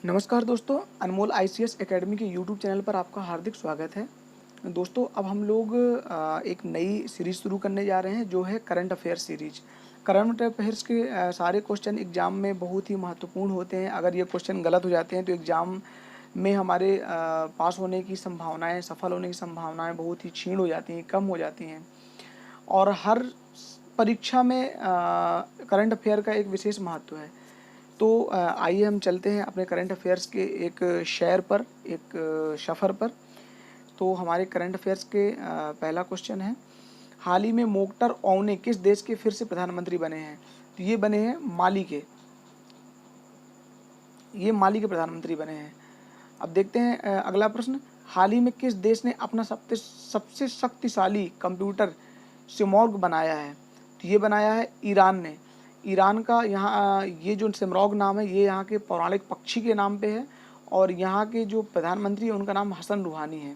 नमस्कार दोस्तों, अनमोल ICS academy के यूट्यूब चैनल पर आपका हार्दिक स्वागत है। दोस्तों, अब हम लोग एक नई सीरीज़ शुरू करने जा रहे हैं जो है current affairs series. Current affairs के सारे क्वेश्चन एग्ज़ाम में बहुत ही महत्वपूर्ण होते हैं। अगर ये क्वेश्चन गलत हो जाते हैं तो एग्ज़ाम में हमारे पास होने की संभावनाएं, सफल होने की संभावनाएं बहुत ही क्षीण हो जाती हैं, कम हो जाती हैं। और हर परीक्षा में करंट अफेयर का एक विशेष महत्व है। तो आइए हम चलते हैं अपने करंट अफेयर्स के एक शेयर पर, एक सफ़र पर। तो हमारे करंट अफेयर्स के पहला क्वेश्चन है, हाल ही में मोख्तर ओने किस देश के फिर से प्रधानमंत्री बने हैं? तो ये बने हैं माली के, ये माली के प्रधानमंत्री बने हैं। अब देखते हैं अगला प्रश्न, हाल ही में किस देश ने अपना सबसे शक्तिशाली कंप्यूटर सिमॉर्ग बनाया है? तो ये बनाया है ईरान ने। ईरान का यहाँ ये जो सिमरॉग नाम है, ये यहाँ के पौराणिक पक्षी के नाम पे है और यहाँ के जो प्रधानमंत्री है उनका नाम हसन रूहानी है।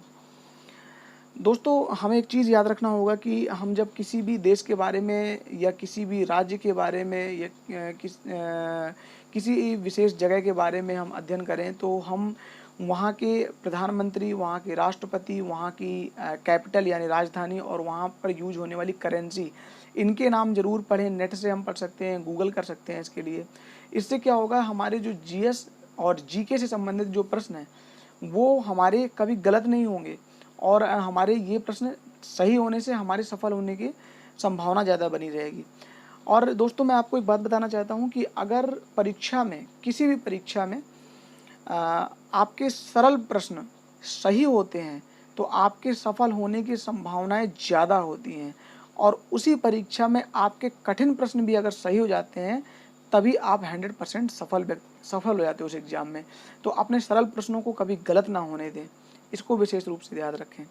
दोस्तों, हमें एक चीज़ याद रखना होगा कि हम जब किसी भी देश के बारे में या किसी भी राज्य के बारे में या किसी विशेष जगह के बारे में हम अध्ययन करें तो हम वहाँ के प्रधानमंत्री, वहाँ के राष्ट्रपति, वहाँ की कैपिटल यानी राजधानी और वहाँ पर यूज होने वाली करेंसी, इनके नाम ज़रूर पढ़ें। नेट से हम पढ़ सकते हैं, गूगल कर सकते हैं इसके लिए। इससे क्या होगा, हमारे जो जीएस और जीके से संबंधित जो प्रश्न हैं वो हमारे कभी गलत नहीं होंगे और हमारे ये प्रश्न सही होने से हमारे सफल होने की संभावना ज़्यादा बनी रहेगी। और दोस्तों, मैं आपको एक बात बताना चाहता हूँ कि अगर परीक्षा में, किसी भी परीक्षा में आपके सरल प्रश्न सही होते हैं तो आपके सफल होने की संभावनाएं ज़्यादा होती हैं, और उसी परीक्षा में आपके कठिन प्रश्न भी अगर सही हो जाते हैं तभी आप 100% सफल हो जाते हो उस एग्ज़ाम में। तो अपने सरल प्रश्नों को कभी गलत ना होने दें, इसको विशेष रूप से याद रखें।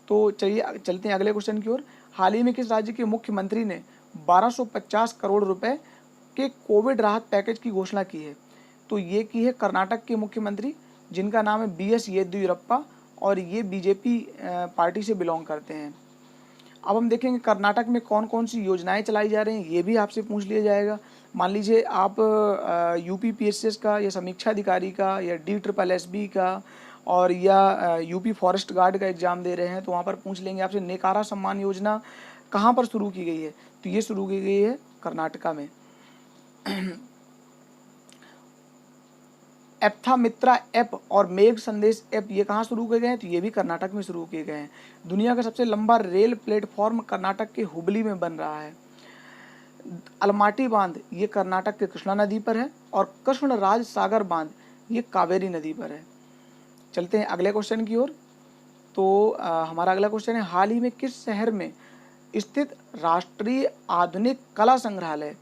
तो चलिए चलते हैं अगले क्वेश्चन की ओर। हाल ही में किस राज्य के मुख्यमंत्री ने 1250 करोड़ रुपए के कोविड राहत पैकेज की घोषणा की है? तो ये की है कर्नाटक के मुख्यमंत्री, जिनका नाम है बीएस येदियुरप्पा और ये बीजेपी पार्टी से बिलोंग करते हैं। अब हम देखेंगे कर्नाटक में कौन कौन सी योजनाएं चलाई जा रही हैं, ये भी आपसे पूछ लिया जाएगा। मान लीजिए आप यूपी पीएसएस का या समीक्षा अधिकारी का या DSSB का और या यूपी फॉरेस्ट गार्ड का एग्ज़ाम दे रहे हैं तो वहाँ पर पूछ लेंगे आपसे, नेकारा सम्मान योजना कहाँ पर शुरू की गई है? तो ये शुरू की गई है कर्नाटका में। एप्था मित्रा ऐप और मेघ संदेश ऐप ये कहाँ शुरू किए गए हैं? तो ये भी कर्नाटक में शुरू किए गए हैं। दुनिया का सबसे लंबा रेल प्लेटफॉर्म कर्नाटक के हुबली में बन रहा है। अलमाटी बांध ये कर्नाटक के कृष्णा नदी पर है और कृष्णराज सागर बांध ये कावेरी नदी पर है। चलते हैं अगले क्वेश्चन की ओर। तो हमारा अगला क्वेश्चन है, हाल ही में किस शहर में स्थित राष्ट्रीय आधुनिक कला संग्रहालय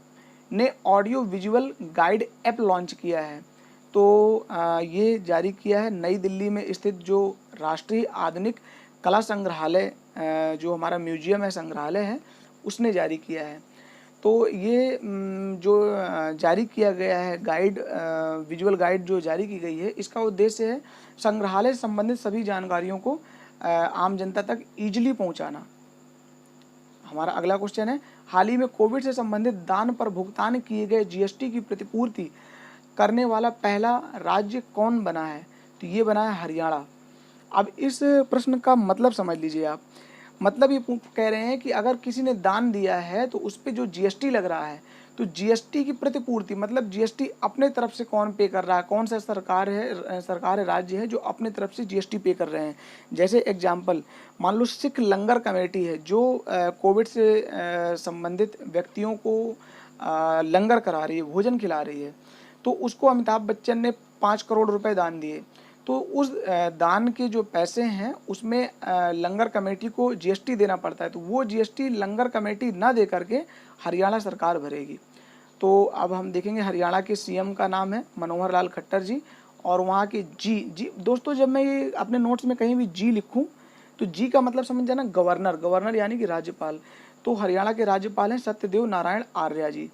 ने audio visual guide app launch किया है? तो ये जारी किया है नई दिल्ली में स्थित जो राष्ट्रीय आधुनिक कला संग्रहालय, जो हमारा म्यूजियम है, संग्रहालय है, उसने जारी किया है। तो ये जो जारी किया गया है गाइड, विजुअल गाइड जो जारी की गई है, इसका उद्देश्य है संग्रहालय से संबंधित सभी जानकारियों को आम जनता तक ईजिली पहुंचाना। हमारा अगला क्वेश्चन है, हाल ही में कोविड से संबंधित दान पर भुगतान किए गए जीएसटी की प्रतिपूर्ति करने वाला पहला राज्य कौन बना है? तो ये बना है हरियाणा। अब इस प्रश्न का मतलब समझ लीजिए आप। मतलब ये कह रहे हैं कि अगर किसी ने दान दिया है तो उस पर जो जीएसटी लग रहा है, तो जीएसटी की प्रतिपूर्ति मतलब जीएसटी अपने तरफ से कौन पे कर रहा है, कौन सा सरकार है, राज्य है जो अपने तरफ से जीएसटी पे कर रहे हैं। जैसे एग्जाम्पल मान लो सिख लंगर कमेटी है जो कोविड से संबंधित व्यक्तियों को लंगर करा रही है, भोजन खिला रही है, तो उसको अमिताभ बच्चन ने 5 करोड़ रुपए दान दिए। तो उस दान के जो पैसे हैं उसमें लंगर कमेटी को जीएसटी देना पड़ता है, तो वो जीएसटी लंगर कमेटी ना दे करके हरियाणा सरकार भरेगी। तो अब हम देखेंगे हरियाणा के सीएम का नाम है मनोहर लाल खट्टर जी, और वहाँ के जी दोस्तों, जब मैं ये अपने नोट्स में कहीं भी जी लिखूं तो जी का मतलब समझ जाना गवर्नर, गवर्नर यानी कि राज्यपाल। तो हरियाणा के राज्यपाल हैं सत्यदेव नारायण आर्य जी।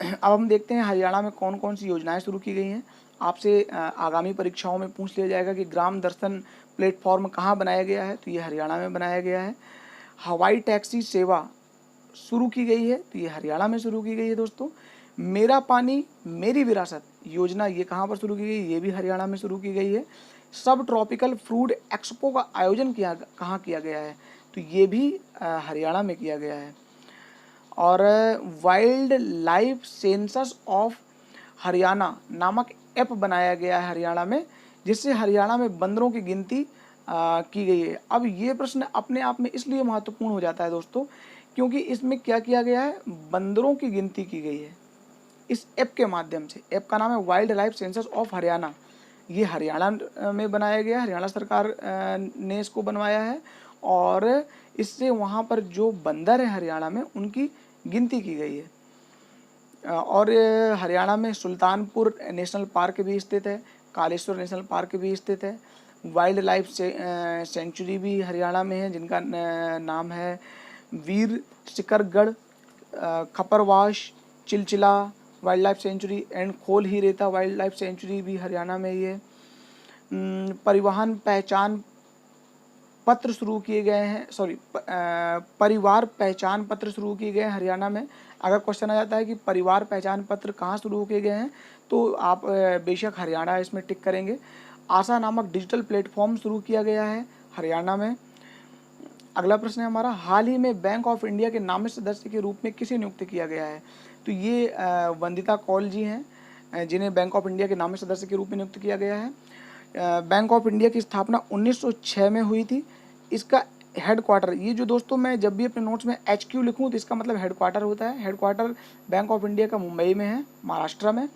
अब हम देखते हैं हरियाणा में कौन कौन सी योजनाएं शुरू की गई हैं। आपसे आगामी परीक्षाओं में पूछ लिया जाएगा कि ग्राम दर्शन प्लेटफॉर्म कहाँ बनाया गया है? तो ये हरियाणा में बनाया गया है। हवाई टैक्सी सेवा शुरू की गई है, तो ये हरियाणा में शुरू की गई है दोस्तों। मेरा पानी मेरी विरासत योजना ये कहाँ पर शुरू की गई, ये भी हरियाणा में शुरू की गई है। सब ट्रॉपिकल फ्रूट एक्सपो का आयोजन कहाँ किया गया है, तो ये भी हरियाणा में किया गया है। और wild life census of Haryana नामक ऐप बनाया गया है हरियाणा में, जिससे हरियाणा में बंदरों की गिनती की गई है। अब ये प्रश्न अपने आप में इसलिए महत्वपूर्ण हो जाता है दोस्तों, क्योंकि इसमें क्या किया गया है, बंदरों की गिनती की गई है इस ऐप के माध्यम से। ऐप का नाम है wild life census of Haryana. ये हरियाणा में बनाया गया, हरियाणा सरकार ने इसको बनवाया है, और इससे वहाँ पर जो बंदर है हरियाणा में उनकी गिनती की गई है। और हरियाणा में सुल्तानपुर नेशनल पार्क भी स्थित है, कालेश्वर नेशनल पार्क भी स्थित है। वाइल्ड लाइफ सेंचुरी भी हरियाणा में है, जिनका नाम है वीर सिकरगढ़, खपरवाश, Chilchila wild life sanctuary and खोल ही रेता वाइल्ड लाइफ सेंचुरी भी हरियाणा में ही है। परिवहन पहचान पत्र शुरू किए गए हैं, परिवार पहचान पत्र शुरू किए गए हैं हरियाणा में। अगर क्वेश्चन आ जाता है कि परिवार पहचान पत्र कहाँ शुरू किए गए हैं, तो आप बेशक हरियाणा इसमें टिक करेंगे। आशा नामक डिजिटल प्लेटफॉर्म शुरू किया गया है हरियाणा में। अगला प्रश्न है हमारा, हाल ही में बैंक ऑफ इंडिया के नामित सदस्य के रूप में किसे नियुक्त किया गया है, तो ये वंदिता कौल जी हैं, जिन्हें बैंक ऑफ इंडिया के नामित सदस्य के रूप में नियुक्त किया गया है। बैंक ऑफ इंडिया की स्थापना 1906 में हुई थी। इसका हेडक्वार्टर, ये जो दोस्तों मैं जब भी अपने नोट्स में HQ लिखूं तो इसका मतलब हेडक्वार्टर होता है। हेडक्वार्टर बैंक ऑफ इंडिया का मुंबई में है, महाराष्ट्र में।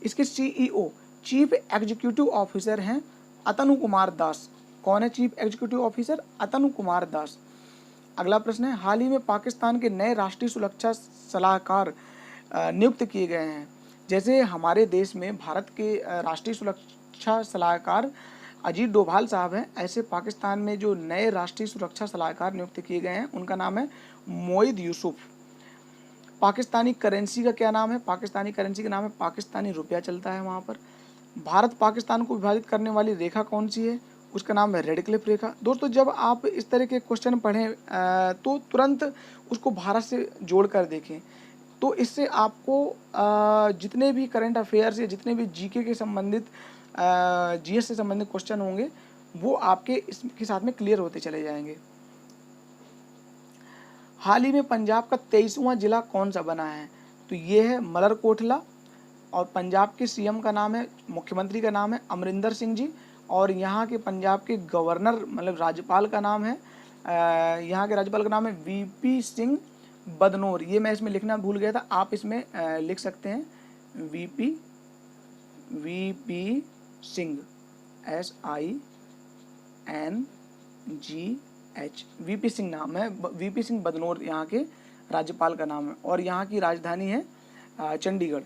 इसके CEO चीफ एग्जीक्यूटिव ऑफिसर हैं अतनु कुमार दास। कौन है चीफ एग्जीक्यूटिव ऑफिसर? अतनु कुमार दास। अगला प्रश्न है, हाल ही में पाकिस्तान के नए राष्ट्रीय सुरक्षा सलाहकार नियुक्त किए गए हैं। जैसे हमारे देश में भारत के राष्ट्रीय सुरक्षा सलाहकार अजीत डोभाल साहब हैं, ऐसे पाकिस्तान में जो नए राष्ट्रीय सुरक्षा सलाहकार नियुक्त किए गए हैं उनका नाम है मोइद यूसुफ। पाकिस्तानी करेंसी का क्या नाम है? पाकिस्तानी करेंसी का नाम है पाकिस्तानी रुपया चलता है वहाँ पर। भारत पाकिस्तान को विभाजित करने वाली रेखा कौन सी है? उसका नाम है रेड क्लिफ रेखा। दोस्तों जब आप इस तरह के क्वेश्चन पढ़ें तो तुरंत उसको भारत से जोड़ कर देखें, तो इससे आपको जितने भी करंट अफेयर्स या जितने भी जीके के संबंधित GS से संबंधित क्वेश्चन होंगे वो आपके इसके साथ में क्लियर होते चले जाएंगे। हाल ही में पंजाब का 23वां जिला कौन सा बना है? तो ये है मलरकोटला, और पंजाब के CM का नाम है, मुख्यमंत्री का नाम है अमरिंदर सिंह जी, और यहाँ के पंजाब के गवर्नर मतलब राज्यपाल का नाम है यहाँ के राज्यपाल का नाम है VP सिंह बदनौर। ये मैं इसमें लिखना भूल गया था, आप इसमें लिख सकते हैं VP Singh SINGH, VP Singh नाम है, VP सिंह बदनौर यहाँ के राज्यपाल का नाम है, और यहाँ की राजधानी है चंडीगढ़।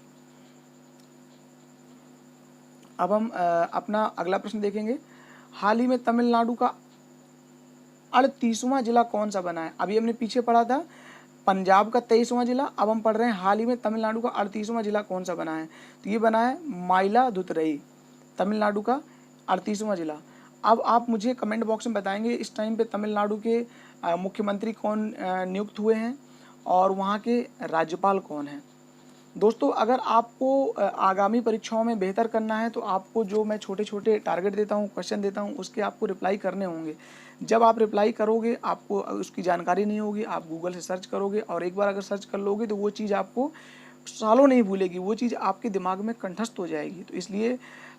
अब हम अपना अगला प्रश्न देखेंगे, हाल ही में तमिलनाडु का 38वां जिला कौन सा बना है? अभी हमने पीछे पढ़ा था पंजाब का 23वां जिला, अब हम पढ़ रहे हैं हाल ही में तमिलनाडु का 38वां जिला कौन सा बना है? तो ये बना है माइलादुथुरई, तमिलनाडु का 38वां जिला। अब आप मुझे कमेंट बॉक्स में बताएंगे इस टाइम पे तमिलनाडु के मुख्यमंत्री कौन नियुक्त हुए हैं और वहाँ के राज्यपाल कौन हैं। दोस्तों अगर आपको आगामी परीक्षाओं में बेहतर करना है तो आपको जो मैं छोटे छोटे टारगेट देता हूँ, क्वेश्चन देता हूँ, उसके आपको रिप्लाई करने होंगे। जब आप रिप्लाई करोगे आपको उसकी जानकारी नहीं होगी, आप गूगल से सर्च करोगे, और एक बार अगर सर्च कर लोगे तो वो चीज़ आपको सालों नहीं भूलेगी, वो चीज़ आपके दिमाग में कंठस्थ हो जाएगी। तो इसलिए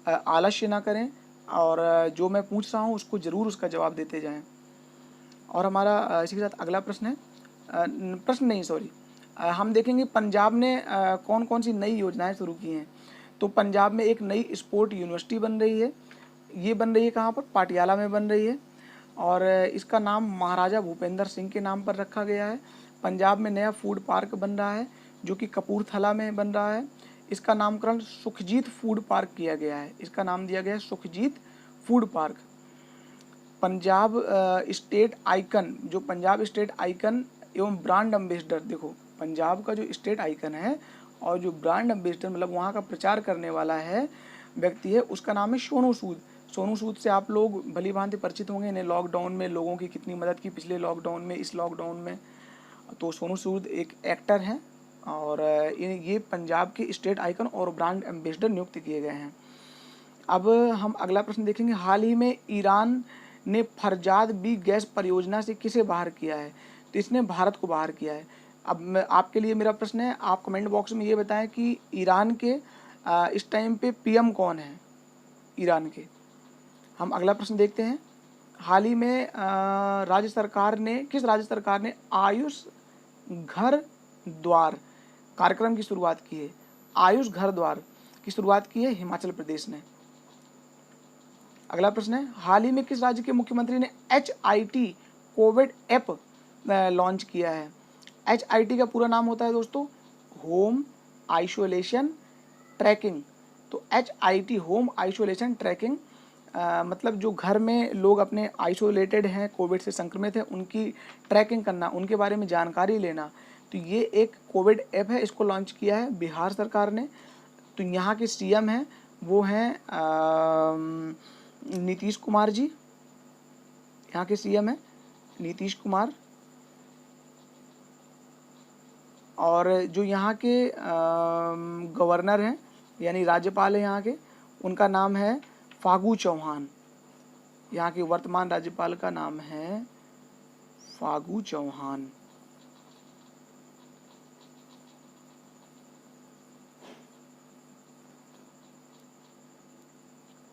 आलस्य ना करें, और जो मैं पूछ रहा हूँ उसको ज़रूर उसका जवाब देते जाएँ। और हमारा इसी के साथ अगला प्रश्न है, हम देखेंगे पंजाब ने कौन कौन सी नई योजनाएं शुरू की हैं। तो पंजाब में एक नई स्पोर्ट यूनिवर्सिटी बन रही है, ये बन रही है कहाँ पर? पाटियाला में बन रही है, और इसका नाम महाराजा भूपेंद्र सिंह के नाम पर रखा गया है। पंजाब में नया फूड पार्क बन रहा है जो कि कपूरथला में बन रहा है। इसका नामकरण सुखजीत फूड पार्क किया गया है, इसका नाम दिया गया है Sukhjeet food park. Punjab state icon, जो पंजाब स्टेट आइकन एवं ब्रांड एम्बेसडर, देखो पंजाब का जो स्टेट आइकन है और जो ब्रांड एम्बेसडर मतलब वहाँ का प्रचार करने वाला है व्यक्ति है, उसका नाम है सोनू सूद। सोनू सूद से आप लोग भली भांति परिचित होंगे, इन्हें लॉकडाउन में लोगों की कितनी मदद की, पिछले लॉकडाउन में, इस लॉकडाउन में। तो सोनू सूद एक एक्टर हैं और ये पंजाब के स्टेट आइकन और ब्रांड एम्बेसडर नियुक्त किए गए हैं। अब हम अगला प्रश्न देखेंगे, हाल ही में ईरान ने फरजाद बी गैस परियोजना से किसे बाहर किया है? तो इसने भारत को बाहर किया है। अब मैं आपके लिए मेरा प्रश्न है, आप कमेंट बॉक्स में ये बताएं कि ईरान के इस टाइम पे पीएम कौन है ईरान के। हम अगला प्रश्न देखते हैं, हाल ही में किस राज्य सरकार ने आयुष घर द्वार कार्यक्रम की शुरुआत की है? आयुष घर द्वार की शुरुआत की है हिमाचल प्रदेश ने। अगला प्रश्न है, हाल ही में किस राज्य के मुख्यमंत्री ने HIT कोविड ऐप लॉन्च किया है? HIT का पूरा नाम होता है दोस्तों होम आइसोलेशन ट्रैकिंग। तो HIT होम आइसोलेशन ट्रैकिंग मतलब जो घर में लोग अपने आइसोलेटेड हैं, कोविड से संक्रमित हैं, उनकी ट्रैकिंग करना, उनके बारे में जानकारी लेना। तो ये एक कोविड ऐप है, इसको लॉन्च किया है बिहार सरकार ने। तो यहाँ के CM हैं वो हैं नीतीश कुमार जी, यहाँ के CM हैं नीतीश कुमार। और जो यहाँ के गवर्नर हैं यानी राज्यपाल हैं यहाँ के, उनका नाम है फागू चौहान। यहाँ के वर्तमान राज्यपाल का नाम है फागू चौहान।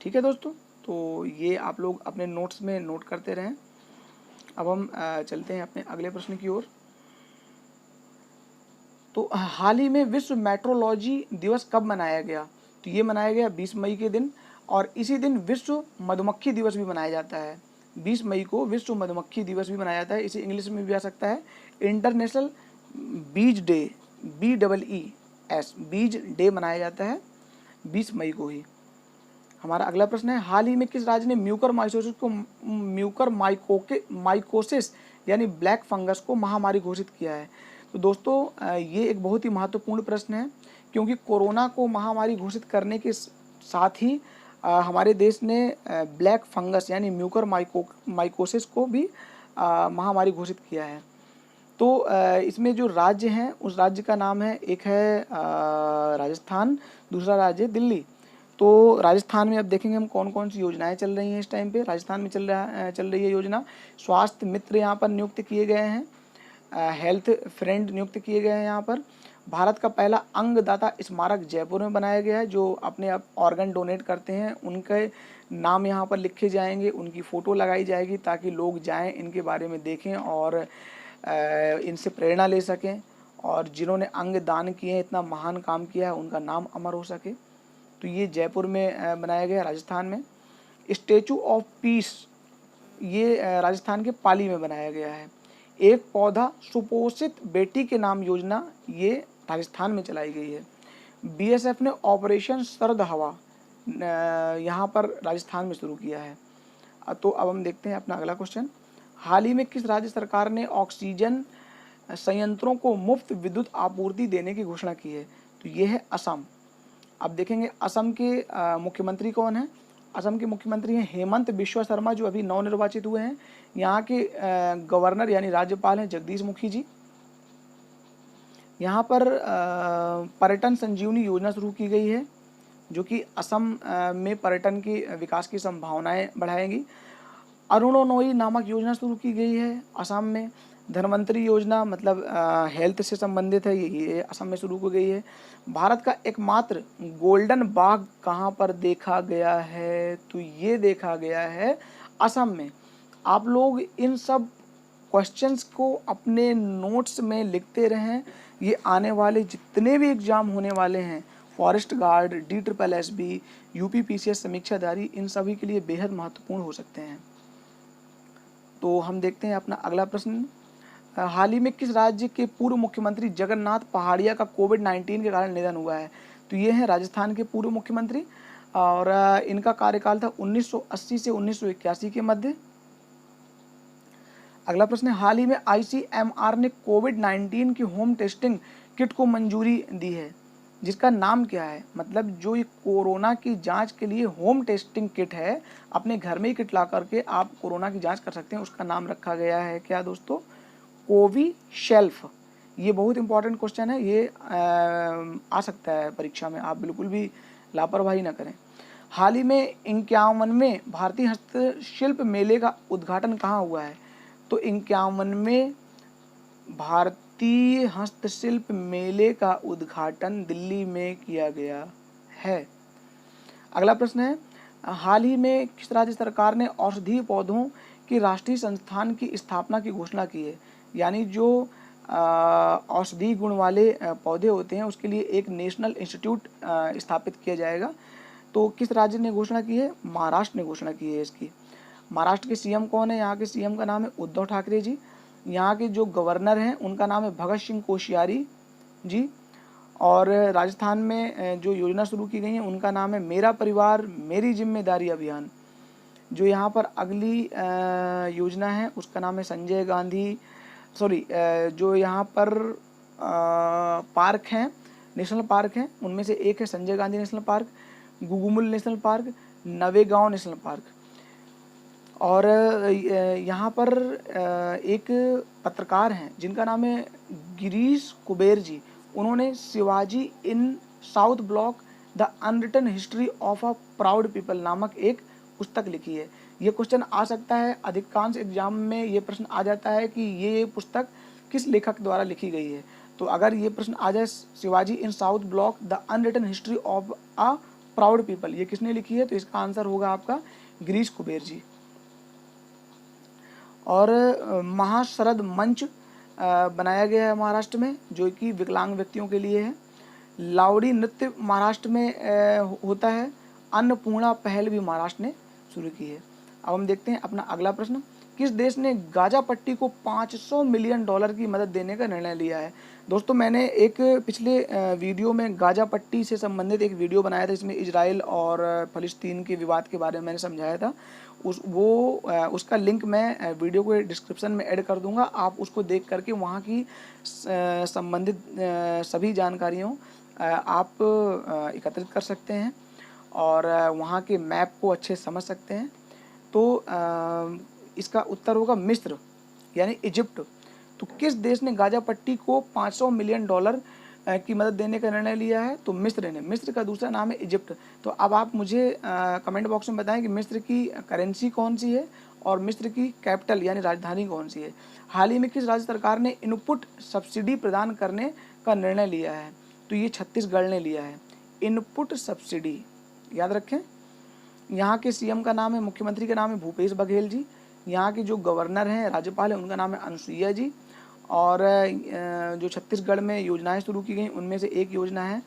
ठीक है दोस्तों, तो ये आप लोग अपने नोट्स में नोट करते रहें। अब हम चलते हैं अपने अगले प्रश्न की ओर। तो हाल ही में विश्व मेट्रोलॉजी दिवस कब मनाया गया? तो ये मनाया गया 20 मई के दिन, और इसी दिन विश्व मधुमक्खी दिवस भी मनाया जाता है। 20 मई को विश्व मधुमक्खी दिवस भी मनाया जाता है। इसे इंग्लिश में भी आ सकता है इंटरनेशनल बीज डे, BEES बीज डे मनाया जाता है 20 मई को ही। हमारा अगला प्रश्न है, हाल ही में किस राज्य ने म्यूकर माइकोसिस यानी ब्लैक फंगस को महामारी घोषित किया है? तो दोस्तों ये एक बहुत ही महत्वपूर्ण प्रश्न है, क्योंकि कोरोना को महामारी घोषित करने के साथ ही हमारे देश ने ब्लैक फंगस यानी म्यूकर माइकोसिस को भी महामारी घोषित किया है। तो इसमें जो राज्य हैं उस राज्य का नाम है, एक है राजस्थान, दूसरा राज्य है दिल्ली। तो राजस्थान में अब देखेंगे हम कौन कौन सी योजनाएं चल रही हैं इस टाइम पे। राजस्थान में चल रही है योजना स्वास्थ्य मित्र यहाँ पर नियुक्त किए गए हैं, हेल्थ फ्रेंड नियुक्त किए गए हैं यहाँ पर। भारत का पहला अंगदाता स्मारक जयपुर में बनाया गया है। जो अपने आप ऑर्गन डोनेट करते हैं उनके नाम यहाँ पर लिखे जाएंगे, उनकी फ़ोटो लगाई जाएगी ताकि लोग जाएं, इनके बारे में देखें और इनसे प्रेरणा ले सकें, और जिन्होंने अंग दान किए हैं, इतना महान काम किया है, उनका नाम अमर हो सके। तो ये जयपुर में बनाया गया राजस्थान में। स्टैचू ऑफ पीस ये राजस्थान के पाली में बनाया गया है। एक पौधा सुपोषित बेटी के नाम योजना ये राजस्थान में चलाई गई है। BSF ने ऑपरेशन सर्द हवा यहाँ पर राजस्थान में शुरू किया है। तो अब हम देखते हैं अपना अगला क्वेश्चन, हाल ही में किस राज्य सरकार ने ऑक्सीजन संयंत्रों को मुफ्त विद्युत आपूर्ति देने की घोषणा की है? तो ये है असम। अब देखेंगे असम के मुख्यमंत्री कौन हैं। असम के मुख्यमंत्री हैं हेमंत बिश्वा शर्मा, जो अभी नवनिर्वाचित हुए हैं। यहाँ के गवर्नर यानी राज्यपाल हैं जगदीश मुखी जी। यहाँ पर पर्यटन संजीवनी योजना शुरू की गई है, जो कि असम में पर्यटन की विकास की संभावनाएं बढ़ाएगी। अरुणोदय नामक योजना शुरू की गई है असम में। धन्वंतरी योजना मतलब हेल्थ से संबंधित है, ये असम में शुरू की गई है। भारत का एकमात्र गोल्डन बाघ कहाँ पर देखा गया है? तो ये देखा गया है असम में। आप लोग इन सब क्वेश्चंस को अपने नोट्स में लिखते रहें। ये आने वाले जितने भी एग्जाम होने वाले हैं, फॉरेस्ट गार्ड, DSSB, UPPCS समीक्षाधारी, इन सभी के लिए बेहद महत्वपूर्ण हो सकते हैं। तो हम देखते हैं अपना अगला प्रश्न, हाल ही में किस राज्य के पूर्व मुख्यमंत्री जगन्नाथ पहाड़िया का कोविड-19 के कारण निधन हुआ है? तो ये है राजस्थान के पूर्व मुख्यमंत्री, और इनका कार्यकाल था 1980 से 1981 के मध्य। अगला प्रश्न है, हाल ही में ICMR ने कोविड-19 की होम टेस्टिंग किट को मंजूरी दी है, जिसका नाम क्या है? मतलब जो ये कोरोना की जांच के लिए होम टेस्टिंग किट है, अपने घर में ही किट ला करके आप कोरोना की जांच कर सकते हैं, उसका नाम रखा गया है क्या दोस्तों? कोविशेल्फ। ये बहुत इंपॉर्टेंट क्वेश्चन है, ये आ सकता है परीक्षा में, आप बिल्कुल भी लापरवाही ना करें। हाल ही में 51वें भारतीय हस्तशिल्प मेले का उद्घाटन कहाँ हुआ है? तो 51वें भारतीय हस्तशिल्प मेले का उद्घाटन दिल्ली में किया गया है। अगला प्रश्न है, हाल ही में किस राज्य सरकार ने औषधीय पौधों की राष्ट्रीय संस्थान की स्थापना की घोषणा की है? यानी जो औषधीय गुण वाले पौधे होते हैं उसके लिए एक नेशनल इंस्टीट्यूट स्थापित किया जाएगा। तो किस राज्य ने घोषणा की है? महाराष्ट्र ने घोषणा की है इसकी। महाराष्ट्र के सीएम कौन है? यहाँ के सीएम का नाम है उद्धव ठाकरे जी। यहाँ के जो गवर्नर हैं उनका नाम है भगत सिंह कोश्यारी जी। और राजस्थान में जो योजना शुरू की गई है उनका नाम है मेरा परिवार मेरी जिम्मेदारी अभियान। जो यहाँ पर अगली योजना है उसका नाम है संजय गांधी, जो यहाँ पर पार्क हैं, नेशनल पार्क हैं, उनमें से एक है Sanjay Gandhi national park, Gugamal national park, Navegaon national park. और यहाँ पर एक पत्रकार हैं जिनका नाम है गिरीश कुबेर जी। उन्होंने Shivaji in South Block the unwritten history of a proud people नामक एक पुस्तक लिखी है। ये क्वेश्चन आ सकता है, अधिकांश एग्जाम में ये प्रश्न आ जाता है कि ये पुस्तक किस लेखक द्वारा लिखी गई है। तो अगर ये प्रश्न आ जाए Shivaji in South Block the unwritten history of a proud people, ये किसने लिखी है? तो इसका आंसर होगा आपका गिरीश कुबेर जी। और महाशरद मंच बनाया गया है महाराष्ट्र में, जो कि विकलांग व्यक्तियों के लिए है। लावड़ी नृत्य महाराष्ट्र में होता है। अन्नपूर्णा पहल भी महाराष्ट्र ने शुरू की है। अब हम देखते हैं अपना अगला प्रश्न, किस देश ने गाजा पट्टी को $500 मिलियन की मदद देने का निर्णय लिया है? दोस्तों मैंने एक पिछले वीडियो में गाजा पट्टी से संबंधित एक वीडियो बनाया था, इसमें इजराइल और फ़लस्तीन के विवाद के बारे में मैंने समझाया था। उसका लिंक मैं वीडियो को डिस्क्रिप्शन में ऐड कर दूंगा, आप उसको देख करके वहाँ की संबंधित सभी जानकारियों आप एकत्रित कर सकते हैं और वहाँ के मैप को अच्छे समझ सकते हैं। तो इसका उत्तर होगा मिस्र यानी इजिप्ट। तो किस देश ने गाजा पट्टी को $500 मिलियन की मदद देने का निर्णय लिया है? तो मिस्र ने। मिस्र का दूसरा नाम है इजिप्ट। तो अब आप मुझे कमेंट बॉक्स में बताएं कि मिस्र की करेंसी कौन सी है और मिस्र की कैपिटल यानी राजधानी कौन सी है। हाल ही में किस राज्य सरकार ने इनपुट सब्सिडी प्रदान करने का निर्णय लिया है? तो ये छत्तीसगढ़ ने लिया है। इनपुट सब्सिडी याद रखें। यहाँ के सीएम का नाम है, मुख्यमंत्री का नाम है भूपेश बघेल जी। यहाँ के जो गवर्नर हैं, राज्यपाल हैं, उनका नाम है अनुसुईया जी। और जो छत्तीसगढ़ में योजनाएं शुरू की गई उनमें से एक योजना है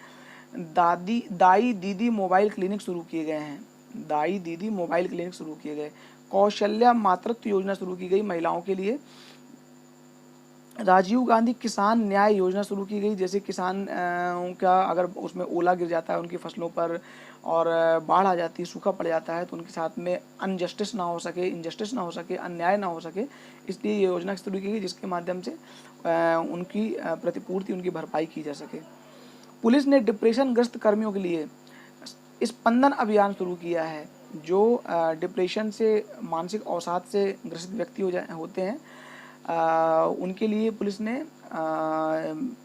दाई दीदी मोबाइल क्लिनिक शुरू किए गए हैं। दाई दीदी मोबाइल क्लिनिक शुरू किए गए। कौशल्या मातृत्व योजना शुरू की गई महिलाओं के लिए। राजीव गांधी किसान न्याय योजना शुरू की गई, जैसे किसान का अगर उसमें ओला गिर जाता है उनकी फसलों पर और बाढ़ आ जाती है, सूखा पड़ जाता है, तो उनके साथ में अनजस्टिस ना हो सके, इनजस्टिस ना हो सके, अन्याय ना हो सके, इसलिए ये योजना शुरू की गई जिसके माध्यम से उनकी प्रतिपूर्ति, उनकी भरपाई की जा सके। पुलिस ने डिप्रेशन ग्रस्त कर्मियों के लिए स्पंदन अभियान शुरू किया है। जो डिप्रेशन से, मानसिक अवसाद से ग्रसित व्यक्ति होते हैं उनके लिए पुलिस ने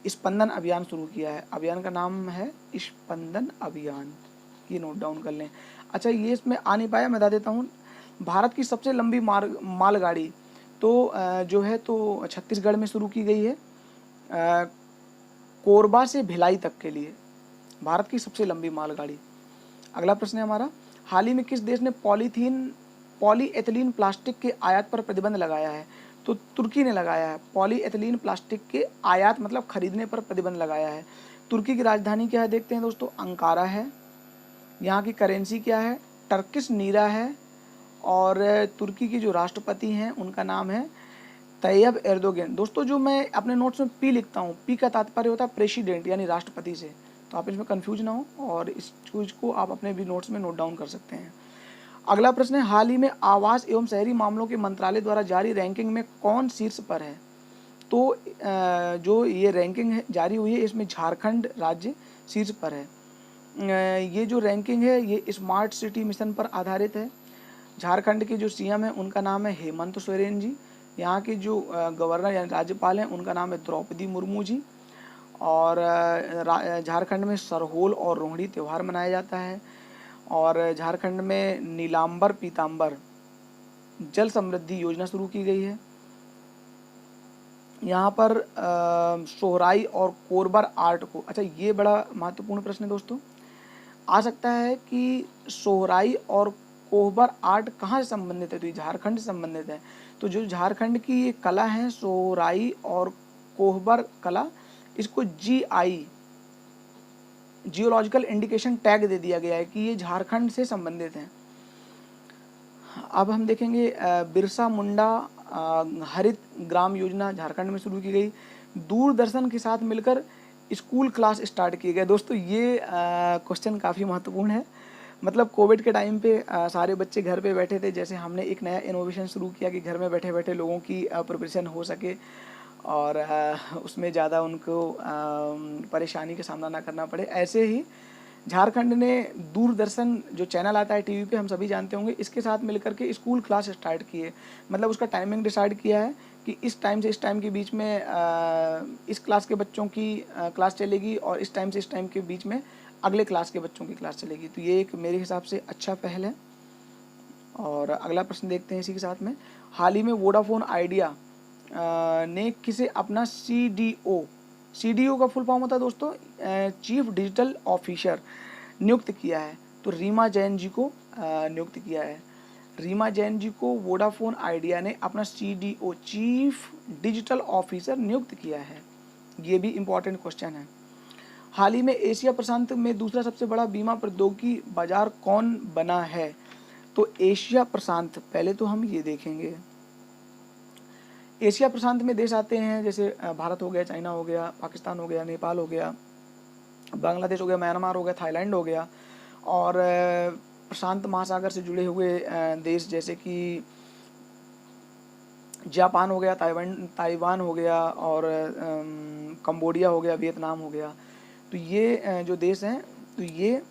स्पंदन अभियान शुरू किया है। अभियान का नाम है स्पंदन अभियान, ये नोट डाउन कर लें। अच्छा, ये इसमें आ नहीं पाया, मैं बता देता हूँ। भारत की सबसे लंबी मालगाड़ी तो जो है तो छत्तीसगढ़ में शुरू की गई है, कोरबा से भिलाई तक के लिए भारत की सबसे लंबी मालगाड़ी। अगला प्रश्न है हमारा, हाल ही में किस देश ने पॉलीएथिलीन प्लास्टिक के आयात पर प्रतिबंध लगाया है? तो तुर्की ने लगाया है। पॉलीएथिलीन प्लास्टिक के आयात मतलब खरीदने पर प्रतिबंध लगाया है। तुर्की की राजधानी क्या है देखते हैं दोस्तों, अंकारा है। यहाँ की करेंसी क्या है? टर्किश नीरा है। और तुर्की की जो राष्ट्रपति हैं उनका नाम है तैयब एर्दोगन। दोस्तों जो मैं अपने नोट्स में पी लिखता हूँ, पी का तात्पर्य होता है प्रेसिडेंट यानी राष्ट्रपति से, तो आप इसमें कंफ्यूज ना हो और इस चीज़ को आप अपने भी नोट्स में नोट डाउन कर सकते हैं। अगला प्रश्न है, हाल ही में आवास एवं शहरी मामलों के मंत्रालय द्वारा जारी रैंकिंग में कौन शीर्ष पर है? तो जो ये रैंकिंग जारी हुई है इसमें झारखंड राज्य शीर्ष पर है। ये जो रैंकिंग है ये स्मार्ट सिटी मिशन पर आधारित है। झारखंड के जो सीएम हैं उनका नाम है हेमंत सोरेन जी। यहाँ के जो गवर्नर यानी राज्यपाल हैं उनका नाम है द्रौपदी मुर्मू जी। और झारखंड में सरहोल और रोहिणी त्यौहार मनाया जाता है। और झारखंड में नीलांबर पीतांबर जल समृद्धि योजना शुरू की गई है। यहाँ पर सोहराई और कोरबर आर्ट को, अच्छा ये बड़ा महत्वपूर्ण प्रश्न है दोस्तों, आ सकता है कि सोहराई और कोहबर आर्ट कहाँ से संबंधित है, तो ये झारखंड से संबंधित है। तो जो झारखंड की ये कला है सोहराई और कोहबर कला, इसको GI जियोलॉजिकल इंडिकेशन टैग दे दिया गया है कि ये झारखंड से संबंधित है। अब हम देखेंगे बिरसा मुंडा हरित ग्राम योजना झारखंड में शुरू की गई। दूरदर्शन के साथ मिलकर स्कूल क्लास स्टार्ट किए गए। दोस्तों ये क्वेश्चन काफ़ी महत्वपूर्ण है। मतलब कोविड के टाइम पे सारे बच्चे घर पे बैठे थे, जैसे हमने एक नया इनोवेशन शुरू किया कि घर में बैठे बैठे लोगों की प्रिपरेशन हो सके और उसमें ज़्यादा उनको परेशानी का सामना ना करना पड़े। ऐसे ही झारखंड ने दूरदर्शन जो चैनल आता है टीवी पे, हम सभी जानते होंगे, इसके साथ मिलकर के स्कूल क्लास स्टार्ट किए। मतलब उसका टाइमिंग डिसाइड किया है कि इस टाइम से इस टाइम के बीच में इस क्लास के बच्चों की क्लास चलेगी और इस टाइम से इस टाइम के बीच में अगले क्लास के बच्चों की क्लास चलेगी। तो ये एक मेरे हिसाब से अच्छा पहल है। और अगला प्रश्न देखते हैं इसी के साथ में। हाल ही में वोडाफोन आइडिया ने किसे अपना CDO का फुल फॉर्म होता है दोस्तों चीफ डिजिटल ऑफिसर नियुक्त किया है। तो रीमा जैन जी को नियुक्त किया है। रीमा जैन जी को वोडाफोन आइडिया ने अपना CDO चीफ डिजिटल ऑफिसर नियुक्त किया है। ये भी इम्पोर्टेंट क्वेश्चन है। हाल ही में एशिया प्रशांत में दूसरा सबसे बड़ा बीमा प्रौद्योगिकी बाजार कौन बना है, तो एशिया प्रशांत, पहले तो हम ये देखेंगे एशिया प्रशांत में देश आते हैं जैसे भारत हो गया, चाइना हो गया, पाकिस्तान हो गया, नेपाल हो गया, बांग्लादेश हो गया, म्यांमार हो गया, थाईलैंड हो गया। और प्रशांत महासागर से जुड़े हुए देश जैसे कि जापान हो गया, ताइवान हो गया और कंबोडिया हो गया, वियतनाम हो गया। तो ये जो देश हैं तो ये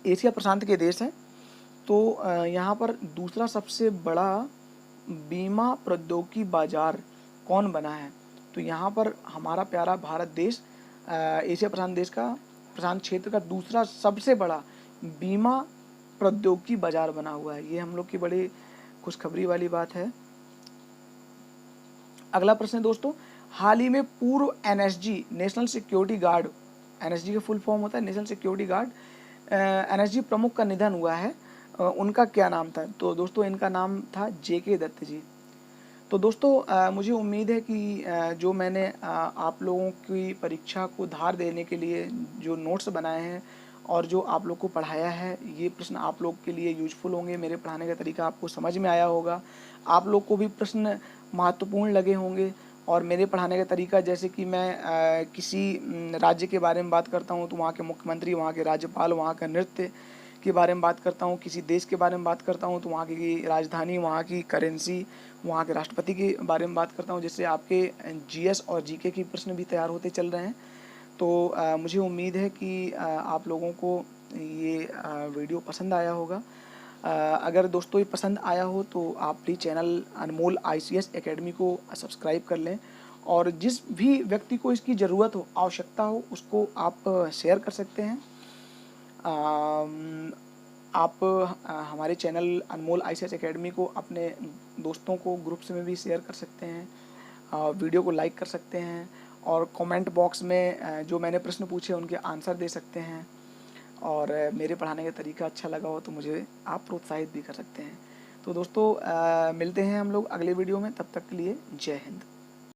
एशिया प्रशांत के देश हैं। तो यहाँ पर दूसरा सबसे बड़ा बीमा प्रौद्योगिकी बाजार कौन बना है, तो यहाँ पर हमारा प्यारा भारत देश एशिया प्रशांत क्षेत्र का दूसरा सबसे बड़ा बीमा प्रौद्योगिकी बाजार बना हुआ है। ये हम लोग की बड़ी खुशखबरी वाली बात है। अगला प्रश्न है दोस्तों, हाल ही में पूर्व NSG national security guard, NSG का फुल फॉर्म होता है नेशनल सिक्योरिटी गार्ड, NSG प्रमुख का निधन हुआ है। उनका क्या नाम था, तो दोस्तों इनका नाम था JK दत्त जी। तो दोस्तों मुझे उम्मीद है कि जो मैंने आप लोगों की परीक्षा को धार देने के लिए जो नोट्स बनाए हैं और जो आप लोग को पढ़ाया है, ये प्रश्न आप लोग के लिए यूजफुल होंगे। मेरे पढ़ाने का तरीका आपको समझ में आया होगा, आप लोग को भी प्रश्न महत्वपूर्ण लगे होंगे। और मेरे पढ़ाने का तरीका, जैसे कि मैं किसी राज्य के बारे में बात करता हूँ तो वहाँ के मुख्यमंत्री, वहाँ के राज्यपाल, वहाँ का नृत्य के बारे में बात करता हूँ, किसी देश के बारे में बात करता हूँ तो वहाँ की राजधानी, वहाँ की करेंसी, वहाँ के राष्ट्रपति के बारे में बात करता हूँ, जिससे आपके GS और GK की प्रश्न भी तैयार होते चल रहे हैं। तो मुझे उम्मीद है कि आप लोगों को ये वीडियो पसंद आया होगा। अगर दोस्तों ये पसंद आया हो तो आप please channel Anmol ICS academy को सब्सक्राइब कर लें और जिस भी व्यक्ति को इसकी ज़रूरत हो, आवश्यकता हो, उसको आप शेयर कर सकते हैं। आप हमारे चैनल अनमोल ICS एकेडमी को अपने दोस्तों को ग्रुप्स में भी शेयर कर सकते हैं, वीडियो को लाइक कर सकते हैं और कमेंट बॉक्स में जो मैंने प्रश्न पूछे उनके आंसर दे सकते हैं। और मेरे पढ़ाने का तरीका अच्छा लगा हो तो मुझे आप प्रोत्साहित भी कर सकते हैं। तो दोस्तों मिलते हैं हम लोग अगले वीडियो में, तब तक के लिए जय हिंद।